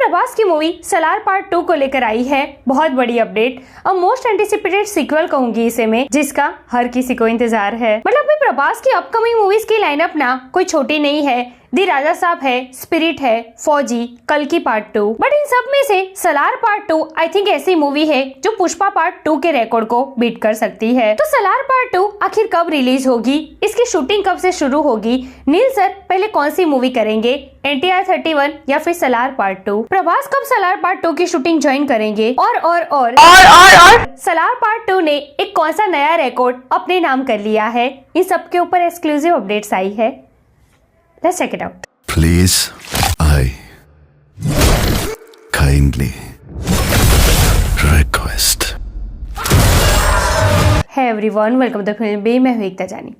प्रभास की movie Salaar part 2 को लेकर आई है बहुत बड़ी अपडेट और मोस्ट एंटिसिपेटेड सीक्वल कहूंगी इसे मैं, जिसका हर किसी को इंतजार है। मतलब प्रभास की अपकमिंग मूवीज की लाइनअप ना कोई छोटी नहीं है। दी राजा साहब है, स्पिरिट है, फौजी, कल्कि पार्ट 2। बट इन सब में से सलार पार्ट 2 आई थिंक ऐसी मूवी है जो पुष्पा पार्ट 2 के रिकॉर्ड को बीट कर सकती है। तो सलार पार्ट 2 आखिर कब रिलीज होगी, इसकी शूटिंग कब से शुरू होगी, नील सर पहले कौन सी मूवी करेंगे, NTR 31 या फिर सलार पार्ट 2, प्रभास कब सलार पार्ट 2 की शूटिंग ज्वाइन करेंगे और सलार पार्ट 2 ने एक कौन सा नया रिकॉर्ड अपने नाम कर लिया है, इन सब के ऊपर एक्सक्लूसिव अपडेट्स आई है। Let's check it out. Please, I kindly request. Hey everyone, welcome to the film बे, मैं हूँ एकता जानी।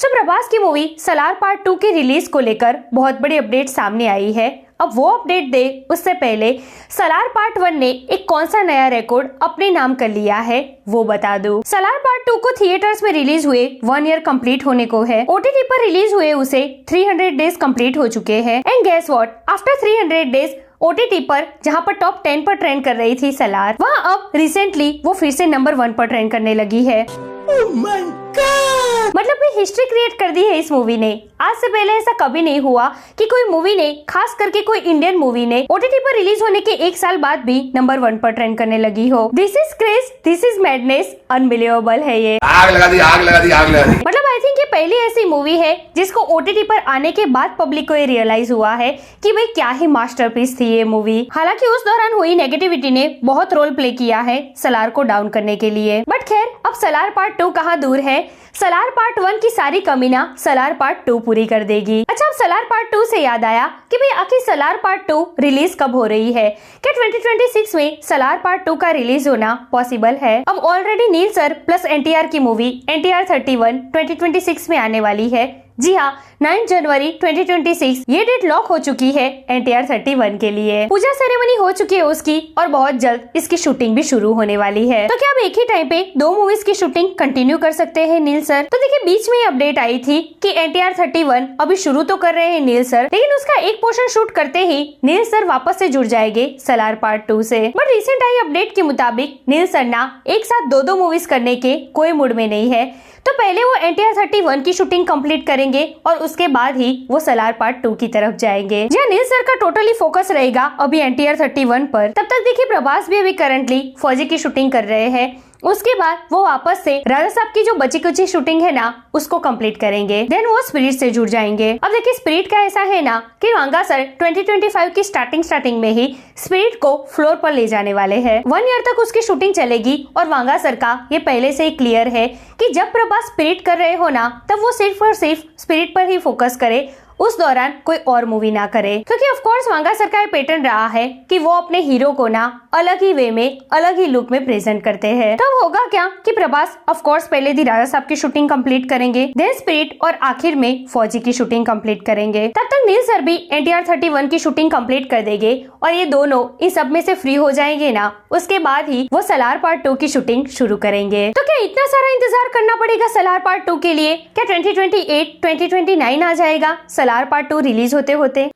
प्रभास की मूवी सलार पार्ट 2 की रिलीज को लेकर बहुत बड़ी अपडेट सामने आई है। अब वो अपडेट दे उससे पहले सलार पार्ट 1 ने एक कौन सा नया रिकॉर्ड अपने नाम कर लिया है वो बता दूं। सलार पार्ट 2 को थिएटर्स में रिलीज हुए 1 ईयर कंप्लीट होने को है। OTT पर रिलीज हुए उसे 300 डेज कंप्लीट हो चुके हैं। And guess what, after 300 days OTT पर जहां पर टॉप 10 पर ट्रेंड कर रही थी सलार, वहां अब रिसेंटली वो फिर से नंबर 1 पर ट्रेंड करने लगी है। Oh my God! मतलब हिस्ट्री क्रिएट कर दी है इस मूवी ने। आज से पहले ऐसा कभी नहीं हुआ कि कोई मूवी ने, खास करके कोई इंडियन मूवी ने, OTT पर रिलीज होने के 1 साल बाद भी नंबर 1 पर ट्रेंड करने लगी हो। This is craze, this is madness, unbelievable है ये। आग लगा दी, आग लगा दी, आग लगा दी। मतलब आई थिंक ये पहली ऐसी मूवी है जिसको OTT पर आने के बाद पब्लिक को ये रियलाइज हुआ है कि भाई क्या ही मास्टरपीस थी ये मूवी। हालांकि उस दौरान हुई नेगेटिविटी ने बहुत रोल प्ले किया है सलार को डाउन करने के लिए। बट खैर, अब सलार पार्ट 2 कहाँ दूर है, सलार पार्ट 1 की सारी कमी ना सलार पार्ट 2 पूरी कर देगी। अच्छा, अब सलार पार्ट 2 से याद आया कि भाई आखिर सलार पार्ट 2 रिलीज कब हो रही है। क्या 2026 में सलार पार्ट 2 का रिलीज होना पॉसिबल है? अब ऑलरेडी नील सर प्लस NTR की मूवी NTR 31 2026 में आने वाली है। जी हाँ, 9 जनवरी 2026 ये डेट लॉक हो चुकी है NTR 31 के लिए। पूजा सेरेमनी हो चुकी है उसकी और बहुत जल्द इसकी शूटिंग भी शुरू होने वाली है। तो क्या अब एक ही टाइम पे 2 मूवीज की शूटिंग कंटिन्यू कर सकते हैं नील सर? तो देखिए, बीच में अपडेट आई थी कि NTR 31 अभी शुरू तो कर रहे हैं नील सर, लेकिन उसका एक पोर्शन शूट करते ही नील सर वापस से जुड़ जाएंगे सलार पार्ट 2 से। बट रिसेंट आई अपडेट के मुताबिक नील सर ना एक साथ 2 मूवीज करने के कोई मूड में नहीं है। तो पहले वो NTR 31 की शूटिंग कंप्लीट करेंगे और उसके बाद ही वो सलार पार्ट 2 की तरफ जाएंगे। जहाँ नील सर का टोटली फोकस रहेगा अभी NTR 31 पर। तब तक देखिए, प्रभास भी अभी करंटली फौजी की शूटिंग कर रहे हैं। उसके बाद वो वापस से राजा साहब की जो बची कुची शूटिंग है ना उसको कंप्लीट करेंगे। देन वो स्पिरिट से जुड़ जाएंगे। अब देखिए, स्पिरिट का ऐसा है ना कि वांगा सर 2025 की स्टार्टिंग में ही स्पिरिट को फ्लोर पर ले जाने वाले हैं। 1 ईयर तक उसकी शूटिंग चलेगी और वांगा सर का ये पहले से ही क्लियर है कि जब प्रभास स्पिरिट कर रहे हो ना तब वो सिर्फ और सिर्फ स्पिरिट पर ही फोकस करे, उस दौरान कोई और मूवी ना करे। क्योंकि ऑफ कोर्स वांगा सर का ये पैटर्न रहा है कि वो अपने हीरो को ना अलग ही वे में, अलग ही लुक में प्रेजेंट करते हैं। तब होगा क्या कि प्रभास ऑफ कोर्स पहले दी राजा साहब की शूटिंग कंप्लीट करेंगे, देन स्पिरिट और आखिर में फौजी की शूटिंग कंप्लीट करेंगे। तब तक नील सर भी NTR 31 की शूटिंग कंप्लीट कर देंगे और ये दोनों इन सब में से फ्री हो जाएंगे ना, उसके बाद ही वो सलार पार्ट 2 की शूटिंग शुरू करेंगे। तो क्या इतना सारा इंतजार करना पड़ेगा सलार पार्ट 2 के लिए? क्या 2028 2029 आ जाएगा सलार पार्ट 2 रिलीज होते होते?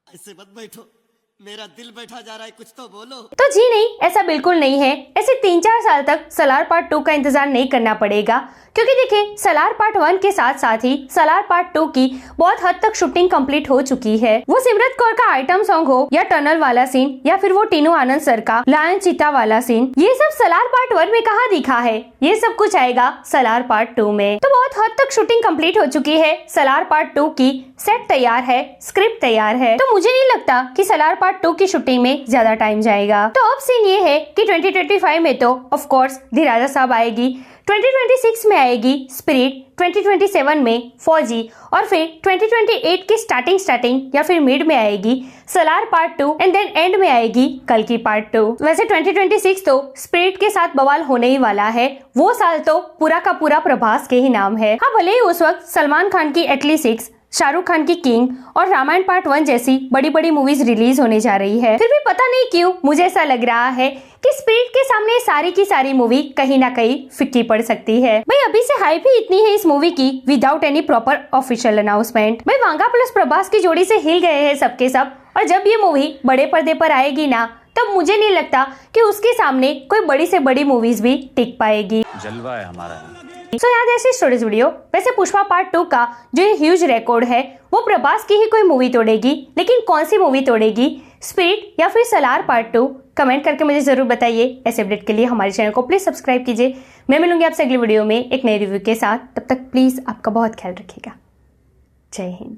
ऐसे मत बैठो, मेरा दिल बैठा जा रहा है, कुछ तो बोलो। तो जी नहीं, ऐसा बिल्कुल नहीं है। ऐसे 3-4 साल तक सलार पार्ट 2 का इंतजार नहीं करना पड़ेगा, क्योंकि देखिए, सलार पार्ट 1 के साथ साथ ही सलार पार्ट 2 की बहुत हद तक शूटिंग कंप्लीट हो चुकी है। वो सिमरत कौर का आइटम सॉन्ग हो या टनल वाला सीन या फिर वो टीनू आनंद सर का लायन चीता वाला सीन, ये सब सलार पार्ट 1 में कहाँ दिखा है? ये सब कुछ आएगा सलार पार्ट 2 में। तो बहुत हद तक शूटिंग कंप्लीट हो चुकी है सलार पार्ट 2 की, सेट तैयार है, स्क्रिप्ट तैयार है। तो मुझे नहीं लगता कि सलार पार्ट 2 की शूटिंग में ज्यादा टाइम जाएगा। तो अब सीन ये है कि 2025 में तो ऑफ कोर्स दी राजा साहब आएगी, 2026 में आएगी स्पिरिट, 2027 में फौजी और फिर 2028 की स्टार्टिंग या फिर मिड में आएगी Salaar part 2 and then and में आएगी कल्कि पार्ट 2। वैसे 2026 तो स्पिरिट के साथ बवाल होने ही वाला है। वो साल तो पूरा का पूरा प्रभास के ही नाम है। हाँ, भले ही उस वक्त सलमान खान की एटली 6, शाहरुख खान की किंग और रामायण पार्ट 1 जैसी बड़ी बड़ी मूवीज रिलीज होने जा रही है, फिर भी पता नहीं क्यों मुझे ऐसा लग रहा है कि स्पिरिट के सामने सारी की सारी मूवी कहीं ना कहीं फिक्की पड़ सकती है। भाई अभी से हाइप ही इतनी है इस मूवी की without any proper official announcement. भाई वांगा प्लस प्रभास की जोड़ी से हिल गए हैं सबके सब, और जब ये मूवी बड़े पर्दे पर आएगी ना, तब मुझे नहीं लगता कि उसके सामने कोई बड़ी से बड़ी मूवीज भी टिक पाएगी। जलवा है हमारा। याद ऐसी स्टोरीज वीडियो। वैसे पुष्पा पार्ट 2 का जो ये ह्यूज रिकॉर्ड है वो प्रभास की ही कोई मूवी तोड़ेगी, लेकिन कौन सी मूवी तोड़ेगी, स्पिरिट या फिर सलार पार्ट 2? कमेंट करके मुझे जरूर बताइए। ऐसे अपडेट के लिए हमारे चैनल को प्लीज सब्सक्राइब कीजिए। मैं मिलूंगी आपसे अगली वीडियो में एक नई रिव्यू के साथ। तब तक प्लीज आपका बहुत ख्याल रखिएगा। जय हिंद।